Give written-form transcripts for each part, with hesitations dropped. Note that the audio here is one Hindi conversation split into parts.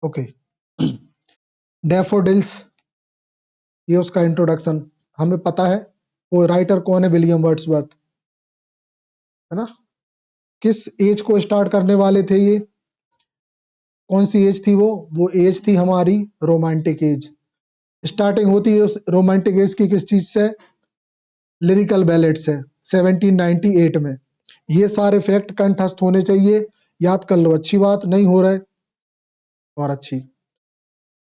ओके, डैफोडिल्स, ये उसका इंट्रोडक्शन। हमें पता है वो राइटर कौन है, विलियम वर्ड्सवर्थ, है ना। किस एज को स्टार्ट करने वाले थे ये, कौन सी एज थी वो एज थी हमारी रोमांटिक एज। स्टार्टिंग होती है उस रोमांटिक एज की किस चीज से, लिरिकल बैलेट से, 1798 में। ये सारे फैक्ट कंठस्थ होने चाहिए, याद कर लो। अच्छी बात, नहीं हो रहा है और अच्छी।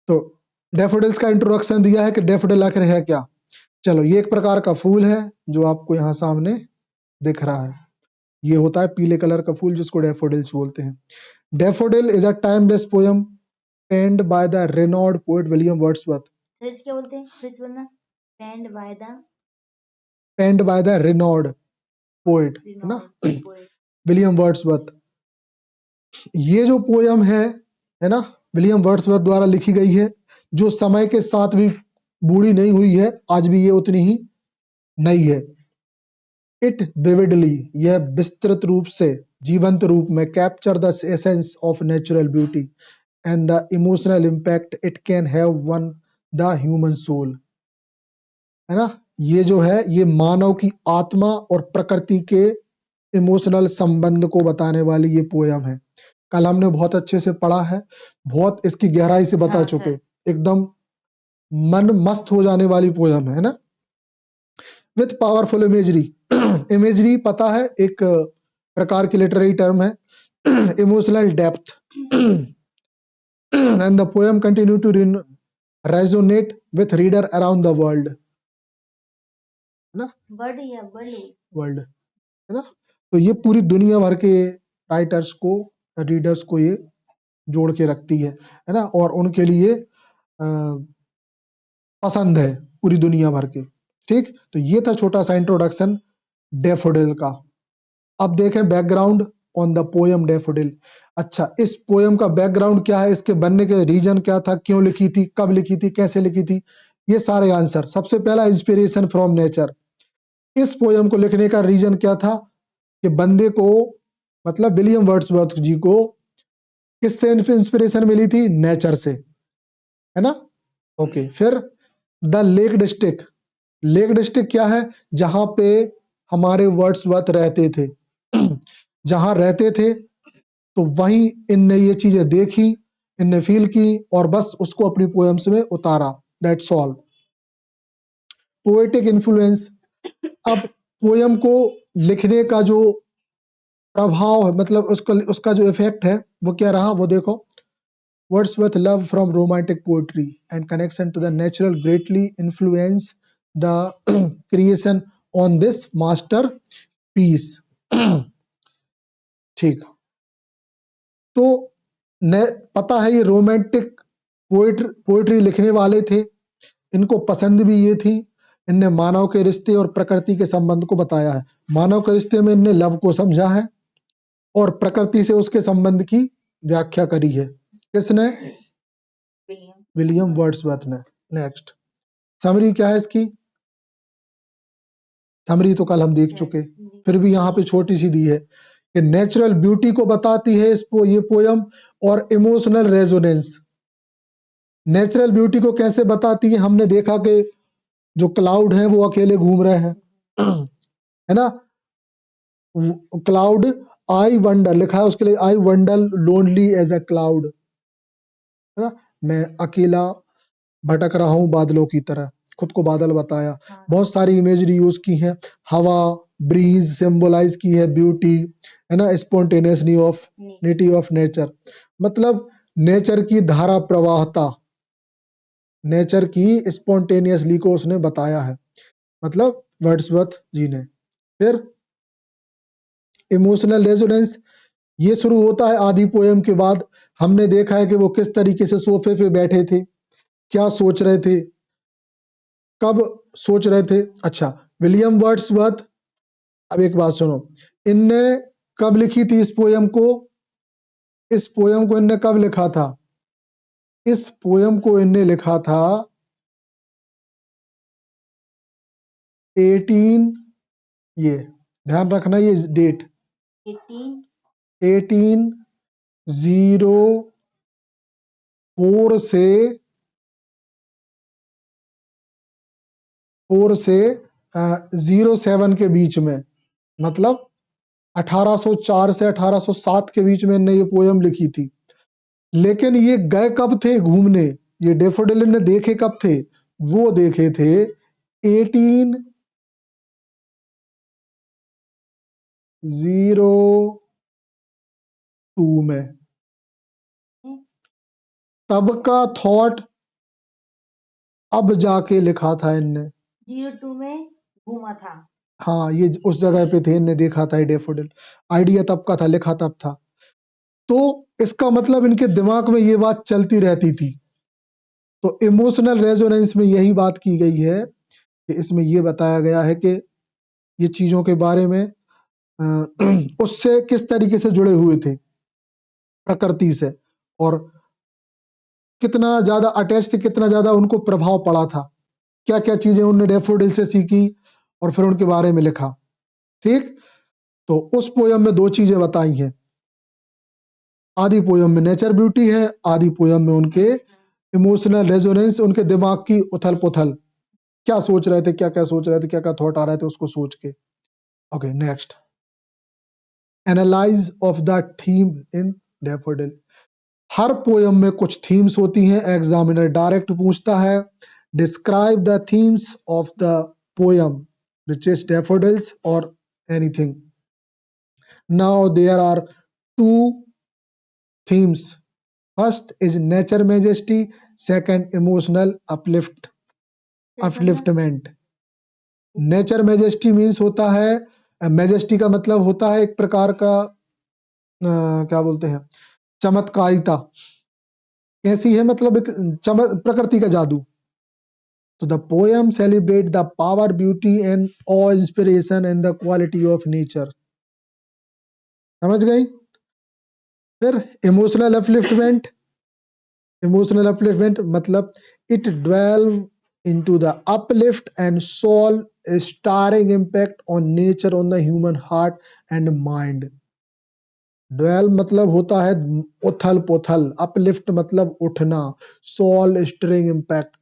तो डैफोडिल्स का इंट्रोडक्शन दिया है कि डैफोडिल आखिर है क्या। चलो, ये एक प्रकार का फूल है जो आपको यहाँ सामने दिख रहा है। ये होता है पीले कलर का फूल जिसको डैफोडिल्स बोलते हैं। Daffodil is a timeless poem penned by the renowned poet William Wordsworth. क्या बोलते हैं, फिर बोलना। Penned by the renowned poet, है ना, विलियम वर्ड्सवर्थ। ये जो पोयम है ना, विलियम वर्ड्सवर्थ द्वारा लिखी गई है, जो समय के साथ भी बूढ़ी नहीं हुई है, आज भी ये उतनी ही नई है। इट विविडली, यह विस्तृत रूप से, जीवंत रूप में, capture the essence of natural beauty and the emotional impact it can have on the human soul, है ना। ये जो है ये मानव की आत्मा और प्रकृति के इमोशनल संबंध को बताने वाली ये पोयम है। कल हमने बहुत अच्छे से पढ़ा है, बहुत इसकी गहराई से बता चुके, एकदम मन मस्त हो जाने वाली पोयम है ना। विथ पावरफुल इमेजरी, इमेजरी पता है एक प्रकार की लिटरेरी टर्म है, emotional depth, and the poem continue to resonate with reader around the world, है ना, वर्ल्ड, है ना। तो ये पूरी दुनिया भर के राइटर्स को, रीडर्स को ये जोड़ के रखती है ना, और उनके लिए पसंद है पूरी दुनिया भर के। ठीक, तो ये था छोटा सा इंट्रोडक्शन डैफोडिल का। अब देखें background on the poem daffodil. अच्छा, इस पोयम का बैकग्राउंड क्या है, इसके बनने के रीजन क्या था, क्यों लिखी थी, कब लिखी थी, कैसे लिखी थी, ये सारे आंसर। सबसे पहला, इंस्पिरेशन फ्रॉम नेचर। इस पोयम को लिखने का रीजन क्या था कि बंदे को, मतलब विलियम वर्ड्सवर्थ जी को, किससे इंस्पिरेशन मिली थी, नेचर से, है ना। ओके, फिर the lake district. Lake district क्या है, जहां पे हमारे वर्ड्सवर्थ रहते थे, जहां रहते थे, तो वहीं इनने ये चीजें देखी, इनने फील की, और बस उसको अपनी पोएम्स में उतारा, दैट्स ऑल। Poetic influence. अब पोयम को लिखने का जो प्रभाव है, मतलब उसका जो इफेक्ट है वो क्या रहा, वो देखो। Wordsworth's love from romantic poetry and connection to the natural greatly influenced the creation on this masterpiece. ठीक, तो पता है ये रोमांटिक पोएट्री लिखने वाले थे, इनको पसंद भी ये थी। इनने मानव के रिश्ते और प्रकृति के संबंध को बताया है। मानव के रिश्ते में इनने लव को समझा है और प्रकृति से उसके संबंध की व्याख्या करी है। किसने, विलियम वर्ड्सवर्थ ने। नेक्स्ट, समरी क्या है इसकी, समरी तो कल हम देख चुके, फिर भी यहाँ पे छोटी सी दी है कि नेचुरल ब्यूटी को बताती है ये पोयम, और इमोशनल रेजोनेंस। नेचुरल ब्यूटी को कैसे बताती है, हमने देखा कि जो क्लाउड है वो अकेले घूम रहे हैं, है ना। क्लाउड, आई वंडर लिखा है उसके लिए, I wander lonely as a cloud, है ना, मैं अकेला भटक रहा हूं बादलों की तरह, खुद को बादल बताया। बहुत सारी इमेजरी यूज की है, हवा, ब्रीज सिंबलाइज की है ब्यूटी, है ना, spontaneously of Neti of nature, मतलब नेचर की धारा प्रवाहता, नेचर की स्पॉन्टेनियसली को उसने बताया है, मतलब वर्ड्सवर्थ जी ने। फिर इमोशनल रेजोनेंस, ये शुरू होता है आधी पोयम के बाद। हमने देखा है कि वो किस तरीके से सोफे पे बैठे थे, क्या सोच रहे थे, कब सोच रहे थे। अच्छा, विलियम वर्ड्सवर्थ, अब एक बात सुनो, इनने कब लिखी थी इस पोयम को, इस पोयम को इनने कब लिखा था, इस पोयम को इनने लिखा था 18, ये ध्यान रखना ये डेट, 1809 4 से 07 के बीच में, मतलब 1804 से 1807 के बीच में इनने ये पोयम लिखी थी। लेकिन ये गए कब थे घूमने, ये डैफोडिल ने देखे कब थे, वो देखे थे 1802 में। तब का थॉट अब जाके लिखा था इनने। 02 में घूमा था। हाँ, ये उस जगह पे थे, इनने देखा था ये डैफोडिल। आइडिया तब का था, लिखा तब था। तो इसका मतलब इनके दिमाग में ये बात चलती रहती थी। तो इमोशनल रेजोनेंस में यही बात की गई है कि इसमें ये बताया गया है कि ये चीजों के बारे में उससे किस तरीके से जुड़े हुए थे प्रकृति से, और कितना ज्यादा अटैच थे, कितना ज्यादा उनको प्रभाव पड़ा था, क्या क्या चीजें उन्होंने डैफोडिल से सीखी और फिर उनके बारे में लिखा। ठीक, तो उस पोयम में 2 चीजें बताई हैं। आधी पोयम में नेचर ब्यूटी है, आधी पोयम में उनके इमोशनल रेजोनेंस, उनके दिमाग की उथल पुथल, क्या सोच रहे थे, क्या क्या सोच रहे थे, क्या क्या थॉट आ रहे थे उसको सोच के। Okay, next, analyse of the theme in daffodil. हर पोयम में कुछ थीम्स होती हैं। एग्जामिनर डायरेक्ट पूछता है, describe the themes of the poem which is daffodils और anything. Now there are 2 themes. First is nature majesty, second emotional upliftment. Nature majesty means होता है, मैजेस्टी का मतलब होता है एक प्रकार का क्या बोलते हैं, चमत्कारिता। कैसी है, मतलब एक प्रकृति का जादू। तो the poem celebrate the power, beauty and awe inspiration and the quality of nature. समझ गई। फिर इमोशनल अपलिफ्टमेंट। इमोशनल अपलिफ्टमेंट मतलब it dwell into the uplift and soul starring impact on nature on the human heart and mind. dwell मतलब होता है उथल पुथल, uplift मतलब उठना, soul stirring impact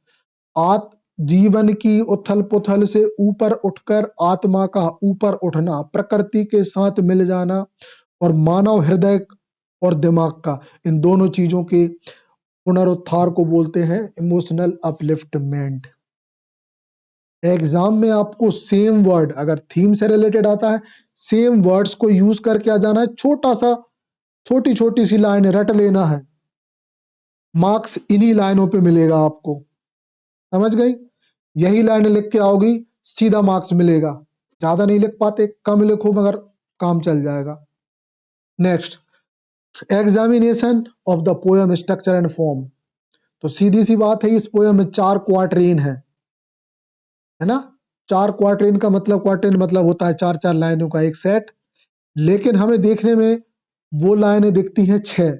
जीवन की उथल पुथल से ऊपर उठकर आत्मा का ऊपर उठना, प्रकृति के साथ मिल जाना, और मानव हृदय और दिमाग का, इन दोनों चीजों के पुनरुत्थान को बोलते हैं इमोशनल अपलिफ्टमेंट। एग्जाम में आपको सेम वर्ड अगर थीम से रिलेटेड आता है, सेम वर्ड्स को यूज करके आ जाना है, छोटी छोटी सी लाइन रट लेना है, मार्क्स इन्हीं लाइनों पे मिलेगा आपको। समझ गई। यही लाइन लिख के आओगी, सीधा मार्क्स मिलेगा। ज्यादा नहीं लिख पाते, कम लिखो मगर काम चल जाएगा। Next, examination of the poem structure and form. तो सीधी सी बात है, इस पोएम में 4 क्वार्टरेन है ना। 4 क्वार्टरेन का मतलब, क्वार्टरेन मतलब होता है 4-4 लाइनों का एक सेट। लेकिन हमें देखने में वो लाइनें दिखती हैं 6,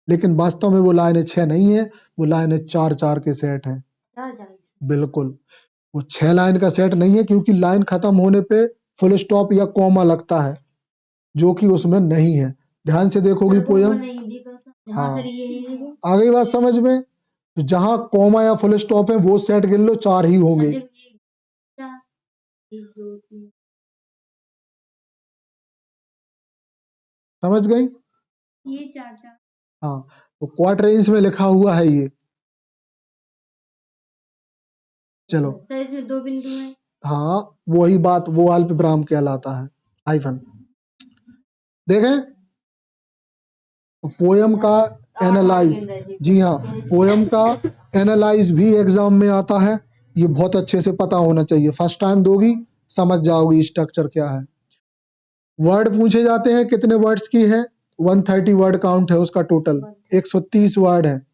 लेकिन वास्तव में वो लाइनें 6 नहीं है, वो लाइनें 4-4 के सेट हैं। बिल्कुल, वो 6 लाइन का सेट नहीं है, क्योंकि लाइन खत्म होने पे फुल स्टॉप या कॉमा लगता है, जो कि उसमें नहीं है। ध्यान से देखोगी पोयम। हाँ, आ गई बात समझ में। तो जहां कॉमा या फुल स्टॉप है वो सेट गिन लो, 4 ही होंगे। समझ गई। ये 4-4। हाँ, तो क्वार्टरेंस में लिखा हुआ है ये। चलो, सर इसमें 2 बिंदु हैं। हाँ, वही बात, वो अल्प विराम कहलाता है, हाइफन। देखें, पोयम का एनालाइज, जी हाँ, पोयम का एनालाइज भी एग्जाम में आता है। ये बहुत अच्छे से पता होना चाहिए, फर्स्ट टाइम दोगी समझ जाओगी स्ट्रक्चर क्या है। वर्ड पूछे जाते हैं, कितने वर्ड्स की है, 130 वर्ड काउंट है उसका टोटल, 130 वर्ड है।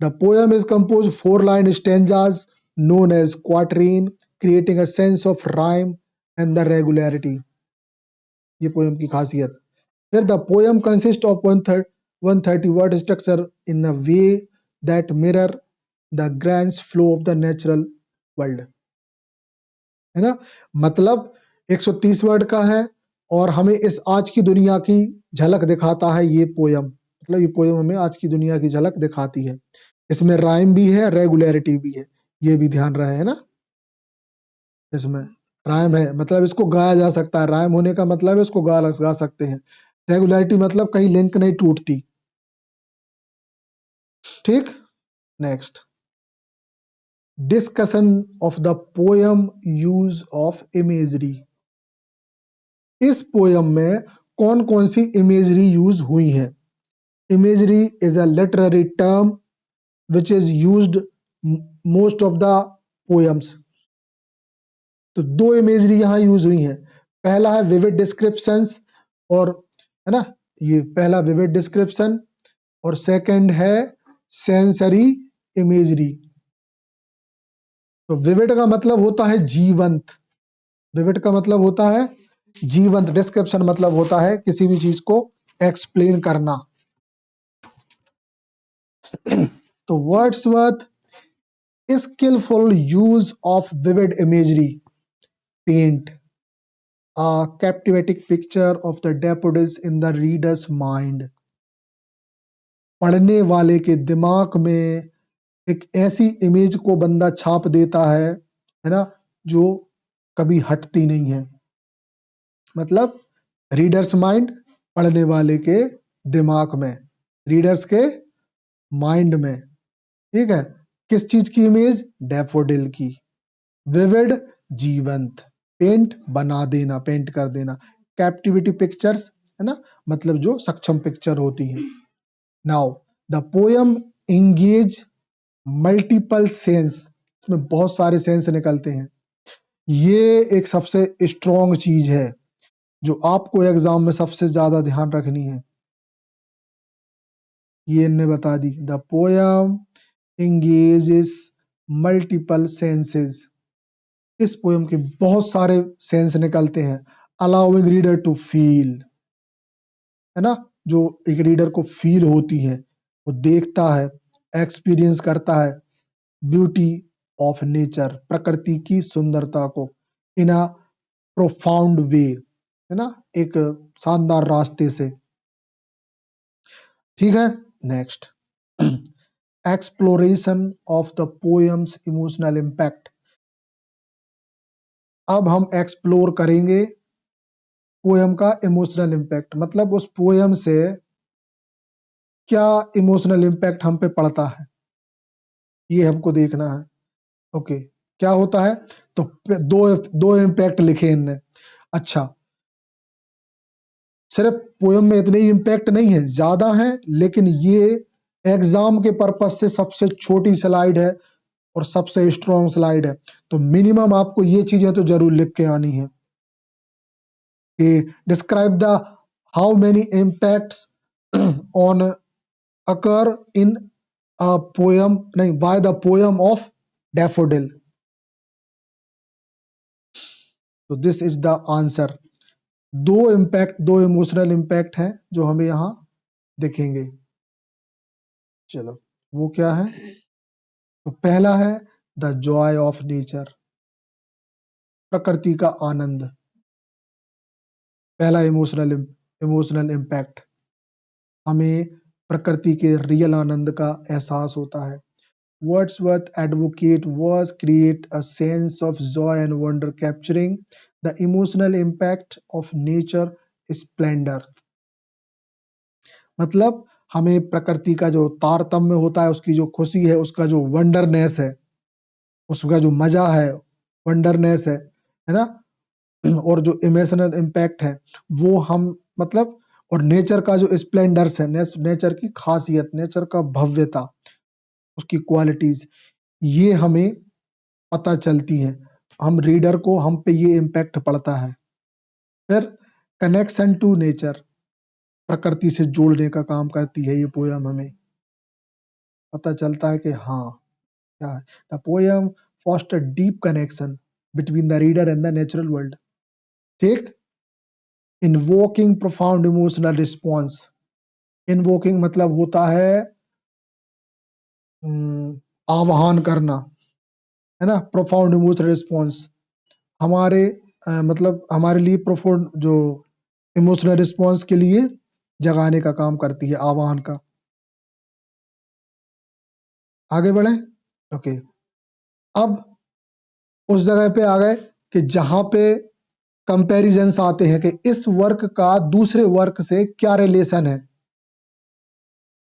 The poem is compose 4 line stanzas known as quatrain, creating a sense of rhyme and the regularity. ये पोयम की खासियत। फिर the poem consists of 130 word structure in a way that mirror the grand flow of the natural world. है ना, मतलब 130 वर्ड का है और हमें इस आज की दुनिया की झलक दिखाता है ये पोयम। मतलब ये पोयम हमें आज की दुनिया की झलक दिखाती है। इसमें राइम भी है, रेगुलरिटी भी है, ये भी ध्यान रहे है ना। इसमें राइम है मतलब इसको गाया जा सकता है, राइम होने का मतलब है इसको गा सकते हैं। रेगुलरिटी मतलब कहीं लिंक नहीं टूटती। ठीक, next, discussion of the poem use of imagery. इस पोयम में कौन कौन सी इमेजरी यूज हुई है। Imagery is a literary term which is used most of the poems. तो दो इमेजरी यहां यूज हुई हैं। पहला है विविड डिस्क्रिप्शंस, और है ना, ये पहला विविड डिस्क्रिप्शन, और सेकंड है सेंसरी इमेजरी। तो विविड का मतलब होता है जीवंत, विविड का मतलब होता है जीवंत, डिस्क्रिप्शन मतलब होता है किसी भी चीज को एक्सप्लेन करना। तो Wordsworth skillful use of vivid imagery paint a captivating picture of the daffodils in the reader's mind। पढ़ने वाले के दिमाग में एक ऐसी इमेज को बंदा छाप देता है ना, जो कभी हटती नहीं है। मतलब रीडर्स माइंड, पढ़ने वाले के दिमाग में, रीडर्स के माइंड में। ठीक है, किस चीज की इमेज, डैफोडिल की। विविड जीवंत, पेंट बना देना, पेंट कर देना। कैप्टिविटी पिक्चर्स है ना, मतलब जो सक्षम पिक्चर होती है। Now the poem engage multiple sense, इसमें बहुत सारे सेंस निकलते हैं। ये एक सबसे स्ट्रॉन्ग चीज है जो आपको एग्जाम में सबसे ज्यादा ध्यान रखनी है। ये इनने बता दी, the poem engages multiple senses. इस पोयम के बहुत सारे सेंस निकलते हैं। अलाउइंग रीडर टू फील, है ना, जो एक रीडर को फील होती है, वो देखता है, एक्सपीरियंस करता है ब्यूटी ऑफ नेचर, प्रकृति की सुंदरता को, इन अ प्रोफाउंड वे, है ना, एक शानदार रास्ते से। ठीक है, next, exploration of the poems emotional impact. अब हम एक्सप्लोर करेंगे पोयम का इमोशनल इम्पैक्ट, मतलब उस पोयम से क्या इमोशनल इम्पैक्ट हम पे पड़ता है, ये हमको देखना है। ओके, क्या होता है, तो दो दो इम्पैक्ट लिखे इनने। अच्छा, सिर्फ पोयम में इतने ही इम्पैक्ट नहीं है, ज्यादा है, लेकिन ये एग्जाम के पर्पस से सबसे छोटी स्लाइड है और सबसे स्ट्रॉन्ग स्लाइड है। तो मिनिमम आपको ये चीजें तो जरूर लिख के आनी है कि describe the how many impacts on occur in a poem, नहीं, by the poem of daffodil। तो दिस इज द आंसर। दो इम्पैक्ट, दो इमोशनल इम्पैक्ट हैं जो हमें यहां दिखेंगे। चलो, वो क्या है, तो पहला है द जॉय ऑफ नेचर, प्रकृति का आनंद, पहला इमोशनल इम्पैक्ट। हमें प्रकृति के रियल आनंद का एहसास होता है। Wordsworth advocate was create a sense of joy and wonder, capturing the emotional impact of nature splendor। मतलब हमें प्रकृति का जो तारतम्य होता है, उसकी जो खुशी है, उसका जो वंडरनेस है, उसका जो मजा है, वंडरनेस है ना, और जो इमोशनल इम्पैक्ट है वो हम मतलब, और नेचर का जो स्प्लेंडर्स है, नेचर की खासियत, नेचर का भव्यता, उसकी क्वालिटीज, ये हमें पता चलती है। हम रीडर को, हम पे ये इम्पैक्ट पड़ता है। फिर कनेक्शन टू नेचर, प्रकृति से जोड़ने का काम करती है ये पोयम, हमें पता चलता है कि हाँ क्या है। The poem foster deep connection between the reader and the natural world. ठीक, invoking profound emotional response. Invoking मतलब होता है आह्वान करना, है ना, प्रोफाउंड इमोशनल रिस्पॉन्स हमारे मतलब हमारे लिए प्रोफाउंड जो इमोशनल रिस्पॉन्स के लिए जगाने का काम करती है, आह्वान का। आगे बढ़े। ओके, अब उस जगह पे आ गए कि जहां पे कंपैरिजन्स आते हैं कि इस वर्क का दूसरे वर्क से क्या रिलेशन है,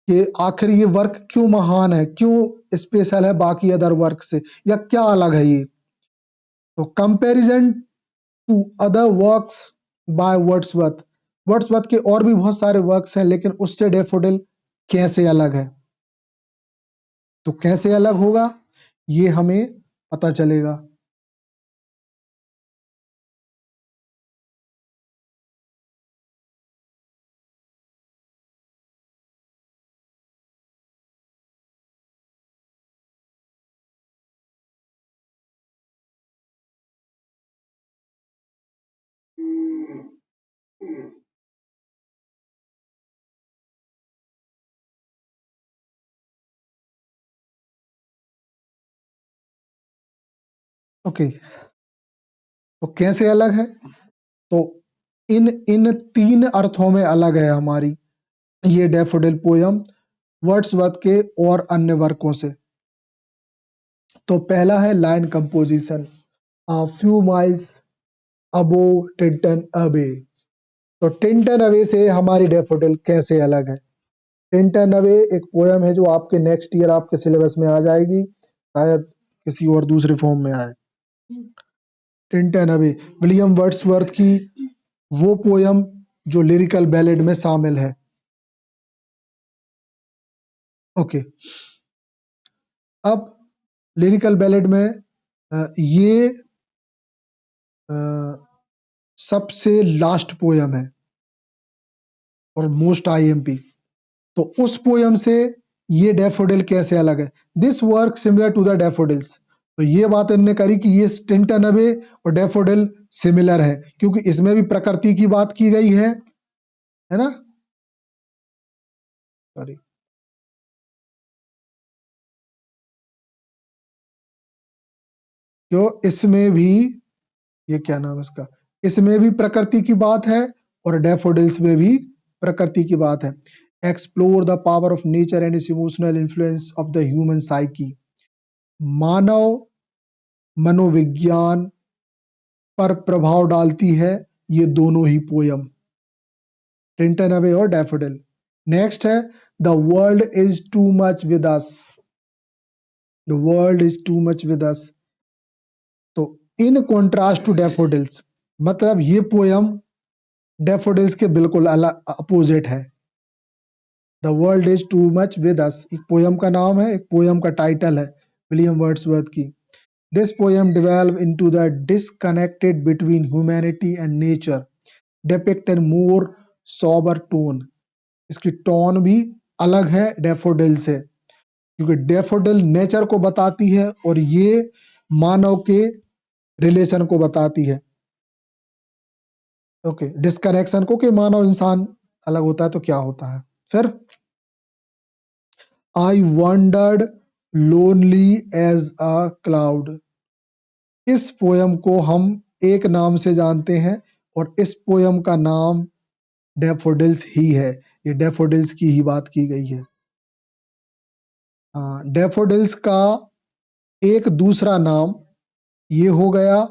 कि आखिर ये वर्क क्यों महान है, क्यों स्पेशल है बाकी अदर वर्क से, या क्या अलग है ये। तो comparison to other works by Wordsworth, Wordsworth के और भी बहुत सारे वर्क्स हैं, लेकिन उससे डैफोडिल कैसे अलग है। तो कैसे अलग होगा ये हमें पता चलेगा। ओके, तो कैसे अलग है, तो इन इन तीन अर्थों में अलग है हमारी ये डैफोडिल पोयम वर्ड्सवर्थ के और अन्य वर्कों से। तो पहला है line composition, a few miles above Tintern अबे। तो टिंटन अवे से हमारी डैफोडिल कैसे अलग है। टिंटन अवे एक पोयम है जो आपके नेक्स्ट ईयर आपके सिलेबस में आ जाएगी, शायद किसी और दूसरे फॉर्म में आए। टिंटन अवे विलियम वर्ड्सवर्थ की वो पोयम जो लिरिकल बैलेड में शामिल है। ओके, अब लिरिकल बैलेड में ये सबसे लास्ट पोयम है और मोस्ट आईएमपी। तो उस पोयम से ये डैफोडिल कैसे अलग है। This work similar to the daffodils. तो ये बात इन्होंने करी कि ये टिंटन अवे और डैफोडिल सिमिलर है, क्योंकि इसमें भी प्रकृति की बात की गई है ना। सॉरी, क्यों इसमें भी, ये क्या नाम है इसका, इसमें भी प्रकृति की बात है और डैफोडिल्स में भी प्रकृति की बात है। Explore the power of nature and its emotional influence of the human psyche. मानव मनोविज्ञान पर प्रभाव डालती है ये दोनों ही पोयम, टिंटन अवे और डैफोडिल। नेक्स्ट है the world is too much with us, the world is too much with us. तो इन कॉन्ट्रास्ट टू डैफोडिल्स, मतलब ये पोयम डैफोडिल्स के बिल्कुल अलग अपोजिट है। The world is too much with अस एक पोयम का नाम है, एक पोयम का टाइटल है विलियम वर्ड्सवर्थ की। This poem delve into the disconnected between humanity and nature, depict in more sober tone. इसकी टोन भी अलग है डैफोडिल से, क्योंकि डैफोडिल नेचर को बताती है और ये मानव के रिलेशन को बताती है। ओके, डिस्कनेक्शन को, कि मानव इंसान अलग होता है तो क्या होता है। फिर I wandered lonely as a cloud. इस पोयम को हम एक नाम से जानते हैं और इस पोयम का नाम डैफोडिल्स ही है। ये डैफोडिल्स की ही बात की गई है। डैफोडिल्स का एक दूसरा नाम ये हो गया,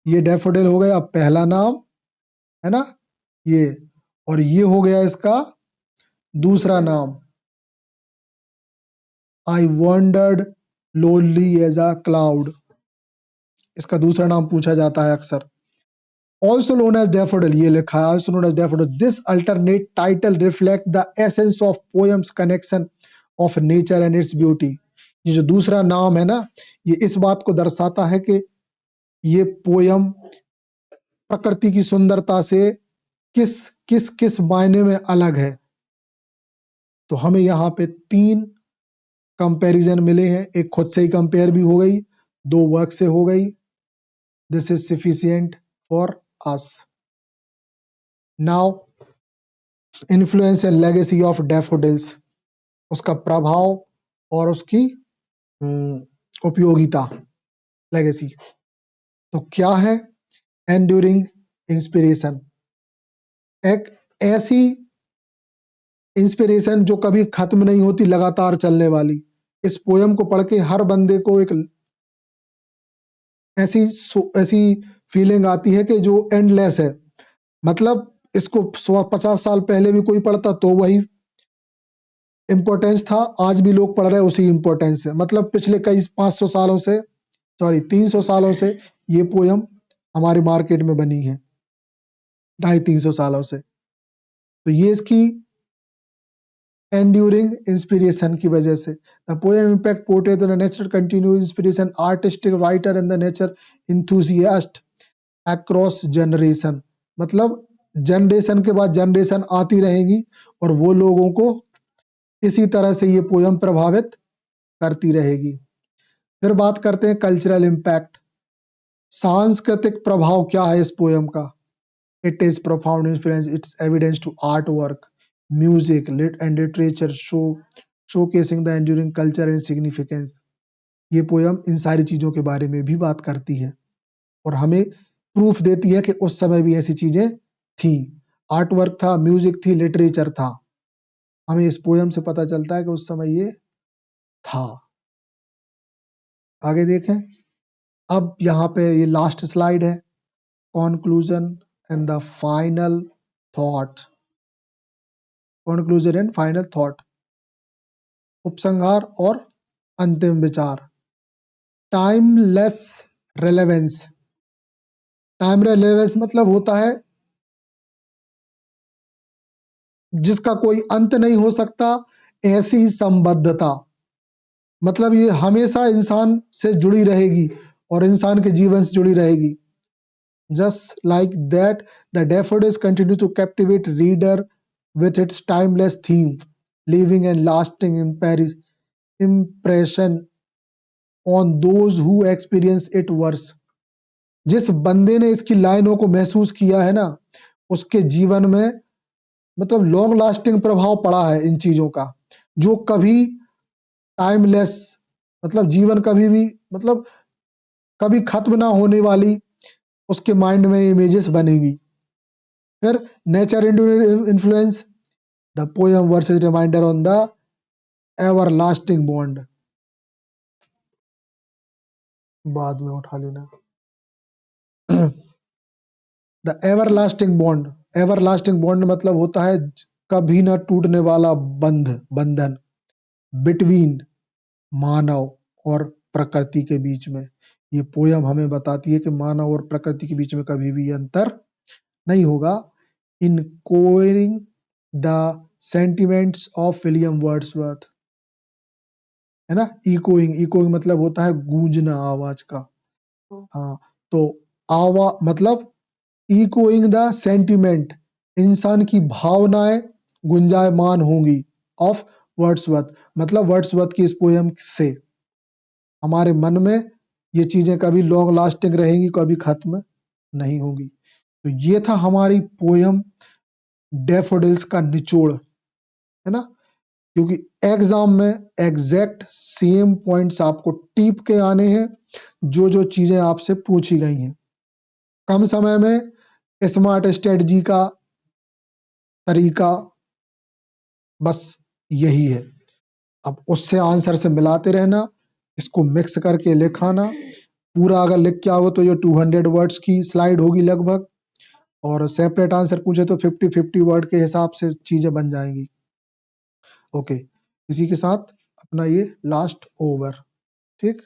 ये डैफोडिल हो गया पहला नाम, है ना ये, और ये हो गया इसका दूसरा नाम। I wandered lonely as a cloud, इसका दूसरा नाम पूछा जाता है अक्सर। Also known as daffodil, ये लिखा है also known as daffodil. This alternate title reflect the essence of poem's connection of nature and its beauty. ये जो दूसरा नाम है ना, ये इस बात को दर्शाता है कि ये पोयम प्रकृति की सुंदरता से किस किस किस मायने में अलग है। तो हमें यहाँ पे तीन कंपैरिजन मिले हैं, एक खुद से ही कंपेयर भी हो गई, दो वर्क से हो गई। This is sufficient for us. Now influence and legacy of daffodils, उसका प्रभाव और उसकी उपयोगिता, लेगेसी। तो क्या है एंड्यूरिंग इंस्पिरेशन, एक ऐसी इंस्पिरेशन जो कभी खत्म नहीं होती, लगातार चलने वाली। इस पोयम को पढ़ के हर बंदे को एक ऐसी फीलिंग आती है कि जो एंडलेस है। मतलब इसको 150 साल पहले भी कोई पढ़ता तो वही इंपॉर्टेंस था, आज भी लोग पढ़ रहे हैं उसी इंपॉर्टेंस से। मतलब पिछले कई 500 सालों से, सॉरी 300 सालों से ये पोयम हमारे मार्केट में बनी है, 250-300 सालों से। तो ये इसकी enduring inspiration की वजह से। The poem impact portrays the nature continuous inspiration, artistic writer and the nature enthusiast across generation। मतलब जनरेशन के बाद जनरेशन आती रहेगी और वो लोगों को इसी तरह से ये पोयम प्रभावित करती रहेगी। फिर बात करते हैं कल्चरल इम्पैक्ट। सांस्कृतिक प्रभाव क्या है इस पोयम का? It is profound influence. It's evidence to artwork, music, and literature showcasing the enduring culture and significance। ये पोयम इन सारी चीजों के बारे में भी बात करती है और हमें प्रूफ देती है कि उस समय भी ऐसी चीजें थी। आर्ट वर्क था, म्यूजिक थी, लिटरेचर था। हमें इस पोयम से पता चलता है कि उस समय ये था। आगे देखें। अब यहाँ पे ये लास्ट स्लाइड है, conclusion and the final thought. Conclusion and final thought, उपसंहार और अंतिम विचार। Timeless relevance. टाइम रेलेवेंस मतलब होता है जिसका कोई अंत नहीं हो सकता, ऐसी संबद्धता। मतलब ये हमेशा इंसान से जुड़ी रहेगी और इंसान के जीवन से जुड़ी रहेगी। Just like that, the daffodils continue to captivate reader with its timeless theme, leaving a lasting impression on those who experience it worse। जिस बंदे ने इसकी लाइनों को महसूस किया है ना, उसके जीवन में मतलब लॉन्ग लास्टिंग प्रभाव पड़ा है इन चीजों का, जो कभी टाइमलेस, मतलब जीवन कभी भी, मतलब कभी खत्म ना होने वाली उसके माइंड में इमेजेस बनेगी। फिर nature influence, the poem verses reminder on the everlasting bond. बाद में उठा लेना। The everlasting bond, everlasting bond मतलब होता है कभी ना टूटने वाला बंधन बिटवीन मानव और प्रकृति के बीच में। ये पोयम हमें बताती है कि मानव और प्रकृति के बीच में कभी भी अंतर नहीं होगा। Echoing the sentiments of William Wordsworth, है ना। इकोइंग मतलब होता है गूंजना, आवाज का। हाँ, तो मतलब इकोइंग द सेंटिमेंट, इंसान की भावनाएं गुंजायमान होंगी ऑफ वर्ड्सवर्थ, मतलब वर्ड्सवर्थ की इस पोयम से हमारे मन में ये चीजें कभी लॉन्ग लास्टिंग रहेंगी, कभी खत्म नहीं होगी। तो ये था हमारी पोयम डैफोडिल्स का निचोड़, है ना। क्योंकि एग्जाम में एग्जैक्ट सेम पॉइंट्स आपको टीप के आने हैं, जो जो चीजें आपसे पूछी गई हैं। कम समय में स्मार्ट स्ट्रेटजी का तरीका बस यही है। अब उससे आंसर से मिलाते रहना, इसको मिक्स करके लिखाना। पूरा अगर लिख के आओगे तो ये 200 वर्ड्स की स्लाइड होगी लगभग, और सेपरेट आंसर पूछे तो 50-50 वर्ड के हिसाब से चीजें बन जाएंगी। ओके, इसी के साथ अपना ये लास्ट ओवर, ठीक।